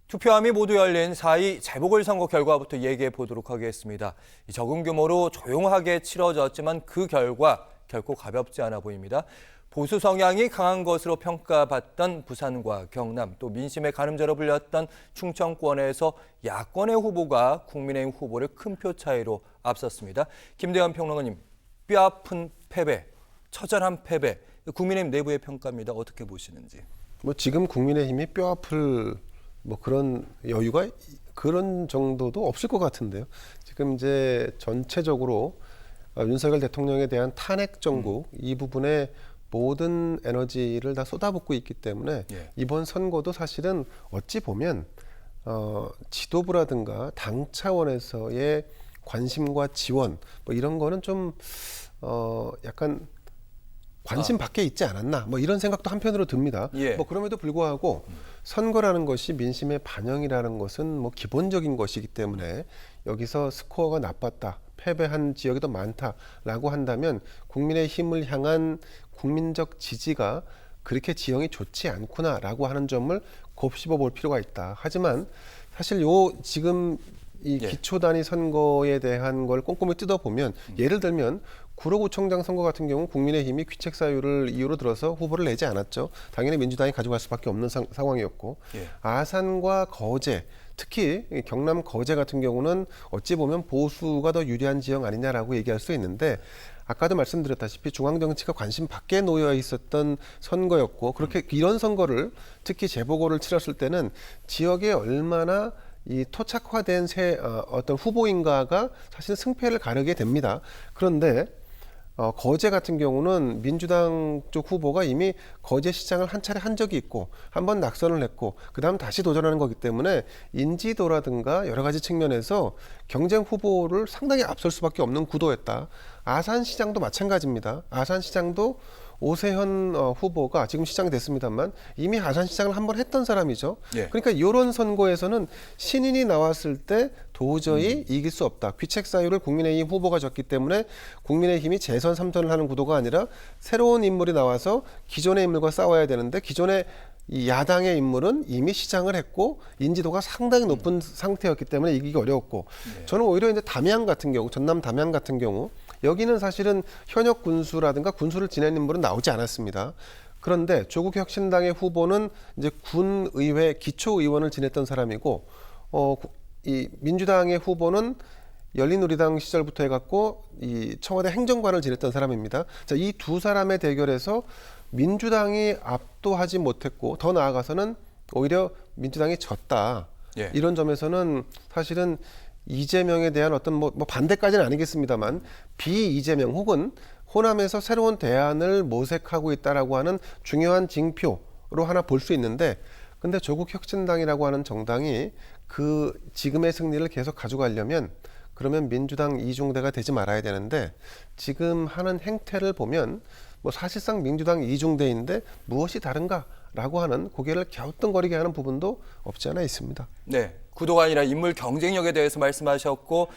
투표함이 모두 열린 4.2 재보궐선거 결과부터 얘기해 보도록 하겠습니다. 적은 규모로 조용하게 치러졌지만 그 결과 결코 가볍지 않아 보입니다. 보수 성향이 강한 것으로 평가받던 부산과 경남, 또 민심의 가늠자로 불렸던 충청권에서 야권의 후보가 국민의힘 후보를 큰 표 차이로 앞섰습니다. 김대현 평론가님, 뼈아픈 패배, 처절한 패배, 국민의힘 내부의 평가입니다. 어떻게 보시는지? 지금 국민의힘이 뼈아플 그런 여유가 그런 정도도 없을 것 같은데요. 지금 이제 전체적으로 윤석열 대통령에 대한 탄핵 정국 이 부분에 모든 에너지를 다 쏟아붓고 있기 때문에 이번 선거도 사실은 어찌 보면 지도부라든가 당 차원에서의 관심과 지원 이런 거는 좀 약간 관심 밖에 있지 않았나 이런 생각도 한편으로 듭니다. 그럼에도 불구하고 선거라는 것이 민심의 반영이라는 것은 기본적인 것이기 때문에 여기서 스코어가 나빴다, 패배한 지역이 더 많다라고 한다면 국민의힘을 향한 국민적 지지가 그렇게 지형이 좋지 않구나라고 하는 점을 곱씹어 볼 필요가 있다. 하지만 사실 지금 이 기초단위 선거에 대한 걸 꼼꼼히 뜯어보면 예를 들면 구로구청장 선거 같은 경우 국민의힘이 귀책 사유를 이유로 들어서 후보를 내지 않았죠. 당연히 민주당이 가져갈 수밖에 없는 상황이었고 아산과 거제, 특히 경남 거제 같은 경우는 어찌 보면 보수가 더 유리한 지형 아니냐라고 얘기할 수 있는데 아까도 말씀드렸다시피 중앙정치가 관심 밖에 놓여 있었던 선거였고 그렇게 이런 선거를 특히 재보궐을 치렀을 때는 지역에 얼마나 이 토착화된 어떤 후보인가가 사실 승패를 가르게 됩니다. 그런데 거제 같은 경우는 민주당 쪽 후보가 이미 거제시장을 한 차례 한 적이 있고 한번 낙선을 했고 그다음 다시 도전하는 거기 때문에 인지도라든가 여러 가지 측면에서 경쟁 후보를 상당히 앞설 수밖에 없는 구도였다. 아산시장도 마찬가지입니다. 아산시장도 오세현 후보가 지금 시장이 됐습니다만 이미 아산시장을 한번 했던 사람이죠. 그러니까 이런 선거에서는 신인이 나왔을 때 도저히 이길 수 없다. 귀책 사유를 국민의힘 후보가 졌기 때문에 국민의힘이 재선 3선을 하는 구도가 아니라 새로운 인물이 나와서 기존의 인물과 싸워야 되는데 기존의 이 야당의 인물은 이미 시장을 했고 인지도가 상당히 높은 상태였기 때문에 이기기 어려웠고 저는 오히려 이제 담양 같은 경우, 전남 담양 같은 경우 여기는 사실은 현역 군수라든가 군수를 지낸 인물은 나오지 않았습니다. 그런데 조국혁신당의 후보는 이제 군의회 기초의원을 지냈던 사람이고 이 민주당의 후보는 열린우리당 시절부터 해갖고 이 청와대 행정관을 지냈던 사람입니다. 자, 이 두 사람의 대결에서 민주당이 압도하지 못했고 더 나아가서는 오히려 민주당이 졌다. 이런 점에서는 사실은 이재명에 대한 어떤 반대까지는 아니겠습니다만 비이재명 혹은 호남에서 새로운 대안을 모색하고 있다라고 하는 중요한 징표로 하나 볼 수 있는데 근데 조국혁신당이라고 하는 정당이 그 지금의 승리를 계속 가져가려면 그러면 민주당 이중대가 되지 말아야 되는데 지금 하는 행태를 보면 사실상 민주당 이중대인데 무엇이 다른가라고 하는 고개를 갸우뚱거리게 하는 부분도 없지 않아 있습니다. 네, 구도가 아니라 인물 경쟁력에 대해서 말씀하셨고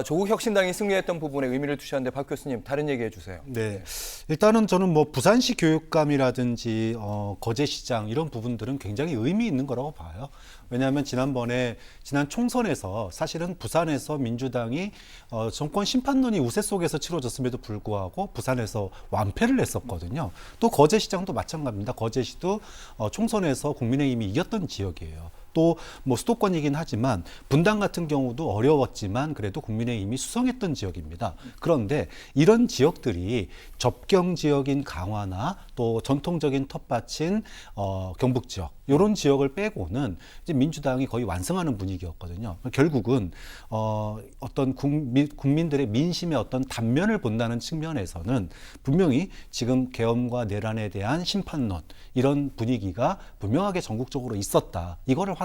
조국혁신당이 승리했던 부분에 의미를 두셨는데 박 교수님 다른 얘기해 주세요. 네, 일단은 저는 부산시 교육감이라든지 거제시장 이런 부분들은 굉장히 의미 있는 거라고 봐요. 왜냐하면 지난 총선에서 사실은 부산에서 민주당이 정권 심판론이 우세 속에서 치러졌음에도 불구하고 부산에서 완패를 했었거든요. 또 거제시장도 마찬가지입니다. 거제시도 총선에서 국민의힘이 이겼던 지역이에요. 또 수도권이긴 하지만 분당 같은 경우도 어려웠지만 그래도 국민의힘이 수성했던 지역입니다. 그런데 이런 지역들이 접경 지역인 강화나 또 전통적인 텃밭인 경북 지역 이런 지역을 빼고는 이제 민주당이 거의 완성하는 분위기였거든요. 결국은 어떤 국민들의 민심의 어떤 단면을 본다는 측면에서는 분명히 지금 계엄과 내란에 대한 심판론 이런 분위기가 분명하게 전국적으로 있었다. 이거를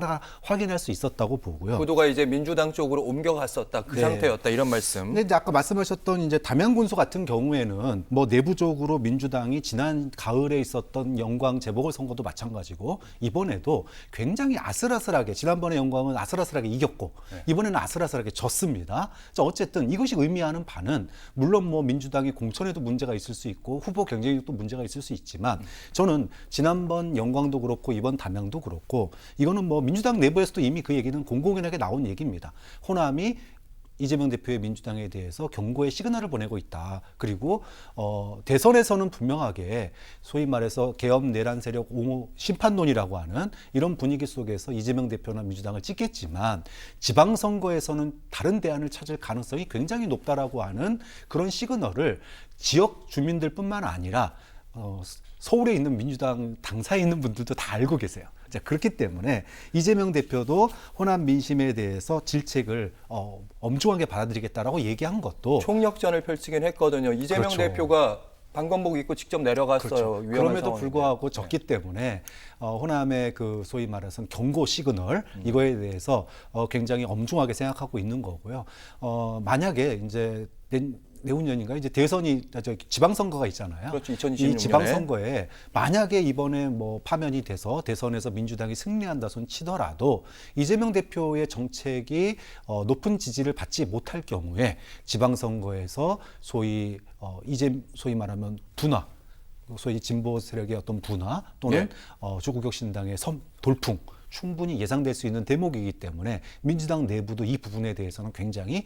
확인할 수 있었다고 보고요. 구도가 이제 민주당 쪽으로 옮겨갔었다. 그 상태였다. 이런 말씀. 근데 이제 아까 말씀하셨던 이제 담양 군수 같은 경우에는 내부적으로 민주당이 지난 가을에 있었던 영광 재보궐 선거도 마찬가지고 이번에도 굉장히 아슬아슬하게 지난번에 영광은 아슬아슬하게 이겼고 이번에는 아슬아슬하게 졌습니다. 자, 어쨌든 이것이 의미하는 바는 물론 민주당이 공천에도 문제가 있을 수 있고 후보 경쟁에도 문제가 있을 수 있지만 저는 지난번 영광도 그렇고 이번 담양도 그렇고 이거는 민주당 내부에서도 이미 그 얘기는 공공연하게 나온 얘기입니다. 호남이 이재명 대표의 민주당에 대해서 경고의 시그널을 보내고 있다. 그리고 대선에서는 분명하게 소위 말해서 개엄 내란 세력 옹호 심판론이라고 하는 이런 분위기 속에서 이재명 대표나 민주당을 찍겠지만 지방선거에서는 다른 대안을 찾을 가능성이 굉장히 높다라고 하는 그런 시그널을 지역 주민들뿐만 아니라 서울에 있는 민주당 당사에 있는 분들도 다 알고 계세요. 자, 그렇기 때문에 이재명 대표도 호남 민심에 대해서 질책을 엄중하게 받아들이겠다라고 얘기한 것도 총력전을 펼치긴 했거든요. 이재명 그렇죠. 대표가 방검복 입고 직접 내려갔어요. 그렇죠. 위험한 그럼에도 상황인데. 불구하고 졌기 때문에 호남의 그 소위 말해서 경고 시그널 이거에 대해서 굉장히 엄중하게 생각하고 있는 거고요. 만약에 이제 내후년인가 이제 대선이 지방선거가 있잖아요. 그렇죠. 2026년에. 이 지방선거에 만약에 이번에 뭐 파면이 돼서 대선에서 민주당이 승리한다 손 치더라도 이재명 대표의 정책이 높은 지지를 받지 못할 경우에 지방선거에서 소위 말하면 분화, 소위 진보 세력의 어떤 분화 또는 조국혁신당의 돌풍 충분히 예상될 수 있는 대목이기 때문에 민주당 내부도 이 부분에 대해서는 굉장히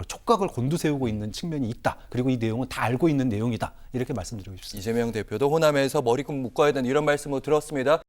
촉각을 곤두세우고 있는 측면이 있다. 그리고 이 내용은 다 알고 있는 내용이다. 이렇게 말씀드리고 싶습니다. 이재명 대표도 호남에서 머리끈 묶어야 된다 이런 말씀을 들었습니다.